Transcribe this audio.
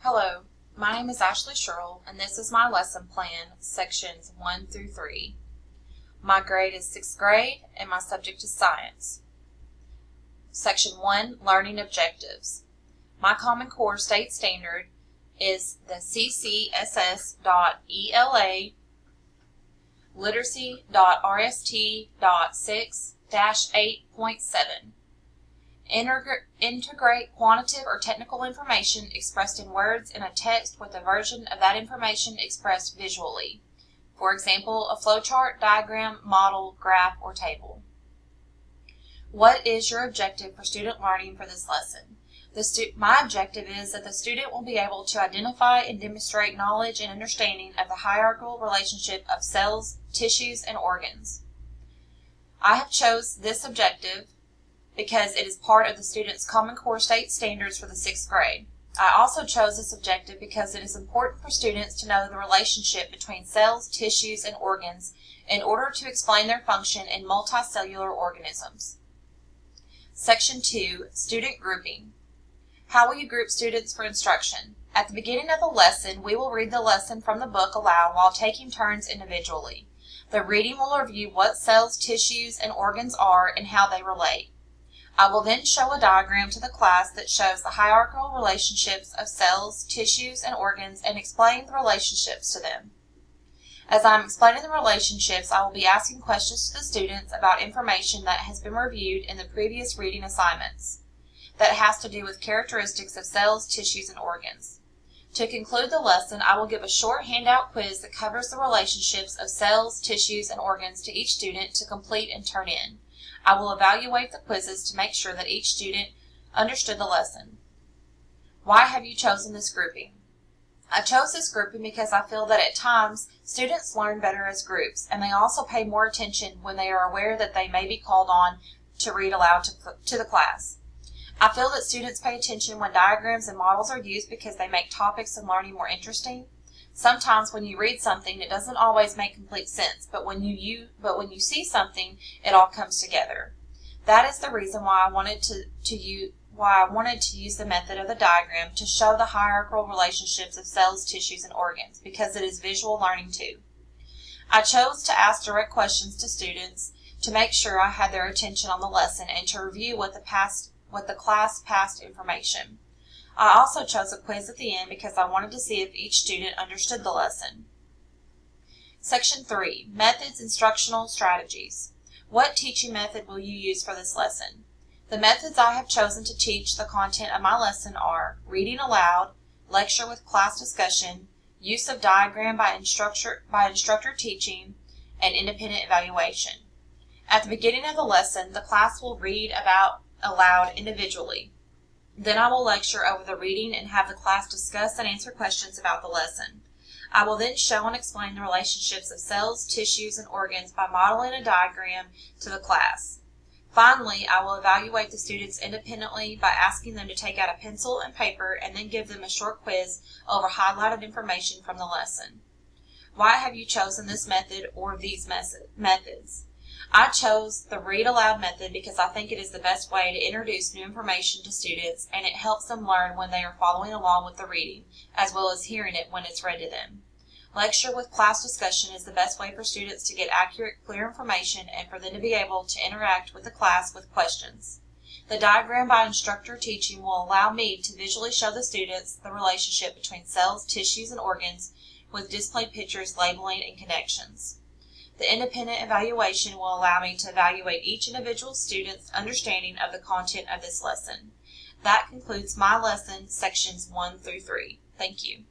Hello, my name is Ashley Sherrill, and this is my lesson plan, sections 1 through 3. My grade is 6th grade, and my subject is science. Section 1, Learning Objectives. My Common Core State Standard is the CCSS.ELA Literacy.RST.6-8.7. Integrate quantitative or technical information expressed in words in a text with a version of that information expressed visually. For example, a flowchart, diagram, model, graph, or table. What is your objective for student learning for this lesson? My objective is that the student will be able to identify and demonstrate knowledge and understanding of the hierarchical relationship of cells, tissues, and organs. I have chose this objective because it is part of the student's Common Core State Standards for the 6th grade. I also chose this objective because it is important for students to know the relationship between cells, tissues, and organs in order to explain their function in multicellular organisms. Section 2, Student Grouping. How will you group students for instruction? At the beginning of the lesson, we will read the lesson from the book aloud while taking turns individually. The reading will review what cells, tissues, and organs are and how they relate. I will then show a diagram to the class that shows the hierarchical relationships of cells, tissues, and organs and explain the relationships to them. As I am explaining the relationships, I will be asking questions to the students about information that has been reviewed in the previous reading assignments that has to do with characteristics of cells, tissues, and organs. To conclude the lesson, I will give a short handout quiz that covers the relationships of cells, tissues, and organs to each student to complete and turn in. I will evaluate the quizzes to make sure that each student understood the lesson. Why have you chosen this grouping? I chose this grouping because I feel that at times students learn better as groups, and they also pay more attention when they are aware that they may be called on to read aloud to the class. I feel that students pay attention when diagrams and models are used because they make topics and learning more interesting. Sometimes when you read something, it doesn't always make complete sense, but when you see something, it all comes together. That is the reason why I wanted to use the method of the diagram to show the hierarchical relationships of cells, tissues, and organs, because it is visual learning too. I chose to ask direct questions to students to make sure I had their attention on the lesson and to review what the class passed information. I also chose a quiz at the end because I wanted to see if each student understood the lesson. Section 3, Methods, Instructional Strategies. What teaching method will you use for this lesson? The methods I have chosen to teach the content of my lesson are reading aloud, lecture with class discussion, use of diagram by instructor teaching, and independent evaluation. At the beginning of the lesson, the class will read aloud individually. Then I will lecture over the reading and have the class discuss and answer questions about the lesson. I will then show and explain the relationships of cells, tissues, and organs by modeling a diagram to the class. Finally, I will evaluate the students independently by asking them to take out a pencil and paper and then give them a short quiz over highlighted information from the lesson. Why have you chosen this method or these methods? I chose the read aloud method because I think it is the best way to introduce new information to students, and it helps them learn when they are following along with the reading, as well as hearing it when it's read to them. Lecture with class discussion is the best way for students to get accurate, clear information and for them to be able to interact with the class with questions. The diagram by instructor teaching will allow me to visually show the students the relationship between cells, tissues, and organs with displayed pictures, labeling, and connections. The independent evaluation will allow me to evaluate each individual student's understanding of the content of this lesson. That concludes my lesson, sections 1 through 3. Thank you.